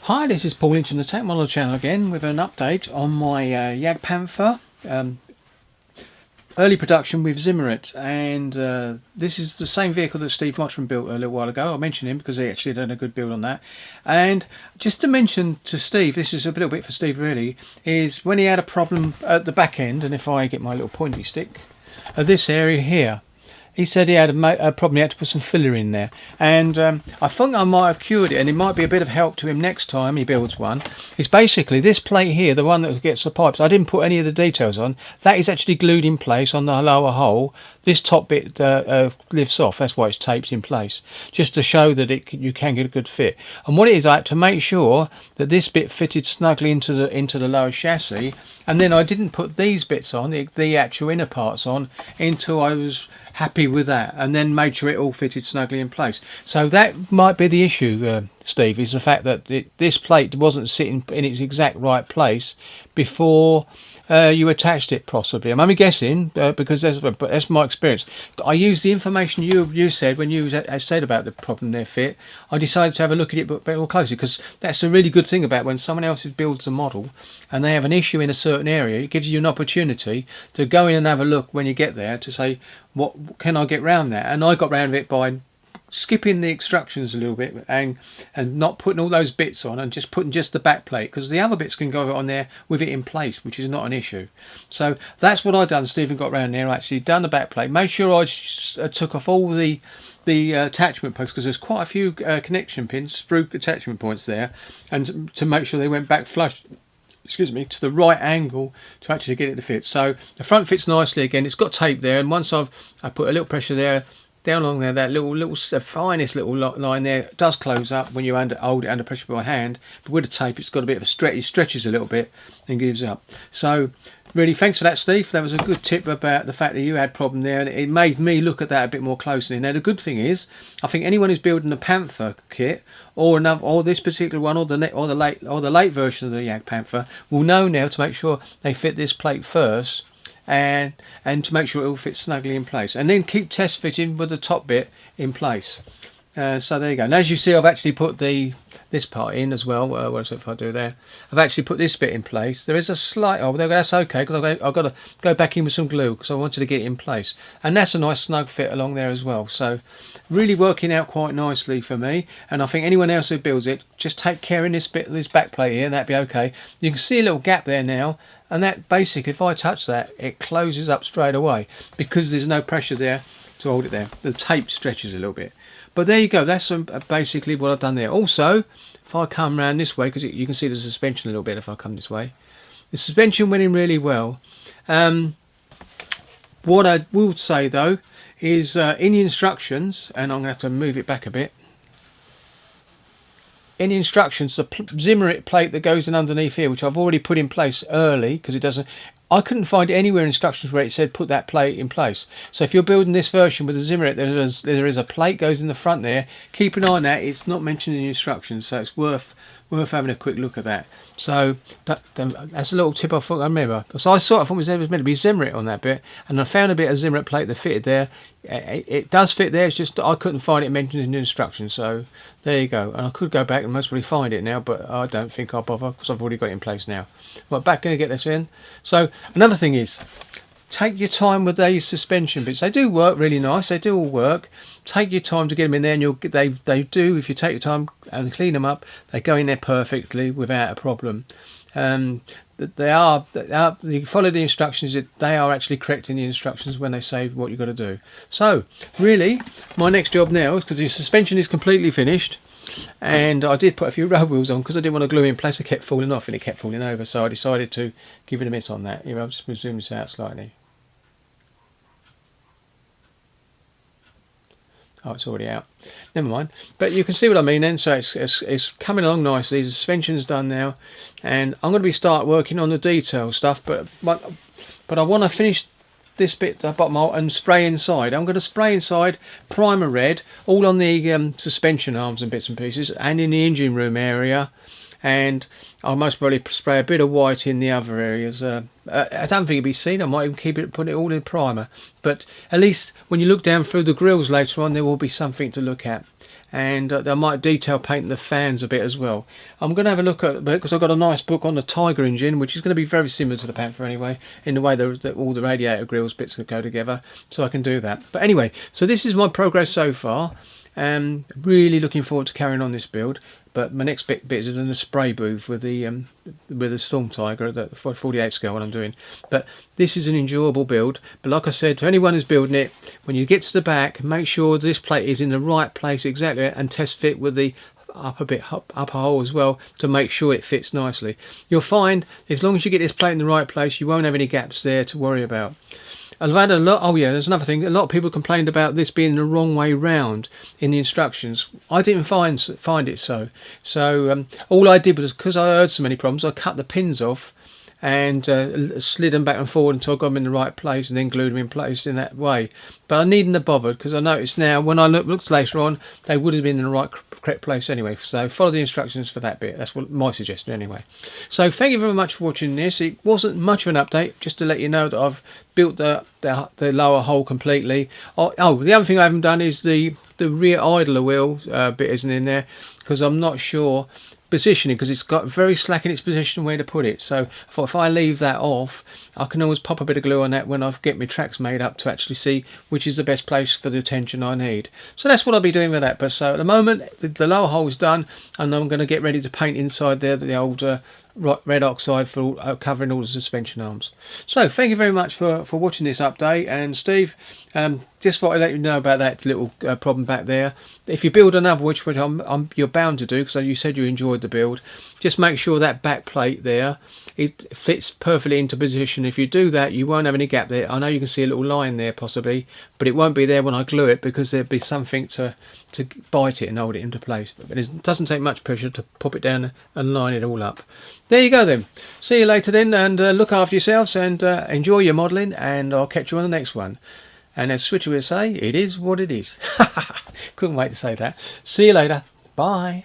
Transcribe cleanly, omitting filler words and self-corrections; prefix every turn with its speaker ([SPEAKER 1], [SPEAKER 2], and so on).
[SPEAKER 1] Hi, this is Paul from the Tech Model channel again with an update on my JAGDPANTHER early production with ZIMMERIT, and this is the same vehicle that Steve Mottram built a little while ago. I mentioned him because he actually done a good build on that. And just to mention to Steve, this is a little bit for Steve really, is when he had a problem at the back end, and if I get my little pointy stick, of this area here, he said he had a problem. He had to put some filler in there, and I think I might have cured it, and it might be a bit of help to him next time he builds one. It's basically this plate here, the one that gets the pipes. I didn't put any of the details on. That is actually glued in place on the lower hole. This top bit lifts off. That's why it's taped in place, just to show that you can get a good fit. And what it is, I had to make sure that this bit fitted snugly into the lower chassis, and then I didn't put these bits on, the actual inner parts on, until I was happy with that, and then made sure it all fitted snugly in place. So that might be the issue, Steve, is the fact that this plate wasn't sitting in its exact right place before you attached it, possibly. I'm only guessing because that's my experience. I used the information you said when you said about the problem there fit. I decided to have a look at it a bit more closely, because that's a really good thing about when someone else builds a model and they have an issue in a certain area. It gives you an opportunity to go in and have a look when you get there to say, what can I get round that? And I got round it by skipping the instructions a little bit and not putting all those bits on, and just putting just the back plate, because the other bits can go on there with it in place, which is not an issue. So that's what I done. Stephen got round there, actually done the back plate, made sure I took off all the attachment posts, because there's quite a few connection pins, sprue attachment points there, and to make sure they went back flush, excuse me, to the right angle to actually get it to fit. So the front fits nicely again. It's got tape there, and once I put a little pressure there, down along there, that little finest little line there does close up when you hold it under pressure by hand. But with the tape, it's got a bit of a stretch. It stretches a little bit and gives up. So really, thanks for that, Steve. That was a good tip about the fact that you had a problem there, and it made me look at that a bit more closely. Now the good thing is, I think anyone who's building a Panther kit, or this particular one, or the late version of the JAGDPANTHER, will know now to make sure they fit this plate first, and to make sure it all fits snugly in place, and then keep test fitting with the top bit in place. So there you go. And as you see, I've actually put this part in as well. What if I do there? I've actually put this bit in place. There is a slight, that's okay, because I've got to go back in with some glue, because I wanted to get it in place, and that's a nice snug fit along there as well. So really working out quite nicely for me, and I think anyone else who builds it, just take care in this back plate here, and that'd be okay. You can see a little gap there now, and that basically, if I touch that, it closes up straight away, because there's no pressure there to hold it there. The tape stretches a little bit. But there you go, that's basically what I've done there. Also, if I come around this way, because you can see the suspension a little bit if I come this way, the suspension went in really well. What I will say though is in the instructions, and I'm going to have to move it back a bit, in the instructions, the ZIMMERIT plate that goes in underneath here, which I've already put in place early, because it doesn't, I couldn't find anywhere in instructions where it said put that plate in place. So if you're building this version with the ZIMMERIT, there is a plate goes in the front there. Keep an eye on that. It's not mentioned in the instructions, so it's worth having a quick look at that. So that's a little tip I thought I remember. So I thought it was meant to be ZIMMERIT on that bit, and I found a bit of ZIMMERIT plate that fitted there. It does fit there, it's just I couldn't find it mentioned in the instructions. So there you go. And I could go back and most probably find it now, but I don't think I'll bother, because I've already got it in place now. Right, back going to get this in. So another thing is, take your time with these suspension bits. They do work really nice. They do all work. Take your time to get them in there, and they do. If you take your time and clean them up, they go in there perfectly without a problem. You follow the instructions. They are actually correct in the instructions when they say what you've got to do. So really, my next job now is, because the suspension is completely finished, and I did put a few road wheels on because I didn't want to glue in place. It kept falling off and it kept falling over, so I decided to give it a miss on that. Here, I'll just zoom this out slightly. Oh, it's already out. Never mind. But you can see what I mean then. So it's coming along nicely. The suspension's done now, and I'm going to start working on the detail stuff. But I want to finish this bit, the bottom hole, and spray inside. I'm going to spray inside primer red, all on the suspension arms and bits and pieces, and in the engine room area. And I'll most probably spray a bit of white in the other areas. I don't think it'll be seen. I might even put it all in primer. But at least when you look down through the grills later on, there will be something to look at. and I might detail paint the fans a bit as well. I'm going to have a look at it because I've got a nice book on the Tiger engine, which is going to be very similar to the Panther anyway, in the way that all the radiator grills bits will go together, so I can do that. But anyway, so this is my progress so far. Really looking forward to carrying on this build. But my next bit is in the spray booth with the Storm Tiger, the 48 scale what I'm doing. But this is an enjoyable build. But like I said, to anyone who's building it, when you get to the back, make sure this plate is in the right place exactly, and test fit with the upper hole as well to make sure it fits nicely. You'll find as long as you get this plate in the right place, you won't have any gaps there to worry about. I've had a lot. Oh yeah, there's another thing. A lot of people complained about this being the wrong way round in the instructions. I didn't find it so. So all I did was, because I heard so many problems, I cut the pins off and slid them back and forward until I got them in the right place, and then glued them in place in that way. But I needn't have bothered, because I noticed now when I looked later on, they would have been in the right correct place anyway. So follow the instructions for that bit. That's what my suggestion anyway. So thank you very much for watching this. It wasn't much of an update, just to let you know that I've built the lower hole completely. Oh, the other thing I haven't done is the rear idler wheel bit isn't in there, because I'm not sure positioning, because it's got very slack in its position where to put it. So I thought if I leave that off, I can always pop a bit of glue on that when I get my tracks made up to actually see which is the best place for the tension I need. So that's what I'll be doing with that. But so at the moment the lower hole is done, and I'm going to get ready to paint inside there the old red oxide for covering all the suspension arms. So thank you very much for watching this update. And Steve, just thought I'd let you know about that little problem back there. If you build another, which you're bound to do, because you said you enjoyed the build, just make sure that back plate there, it fits perfectly into position. If you do that, you won't have any gap there. I know you can see a little line there possibly, but it won't be there when I glue it, because there'd be something to bite it and hold it into place. But it doesn't take much pressure to pop it down and line it all up. There you go then. See you later then, and look after yourselves, and enjoy your modelling, and I'll catch you on the next one. And as Switcher would say, it is what it is. Couldn't wait to say that. See you later. Bye.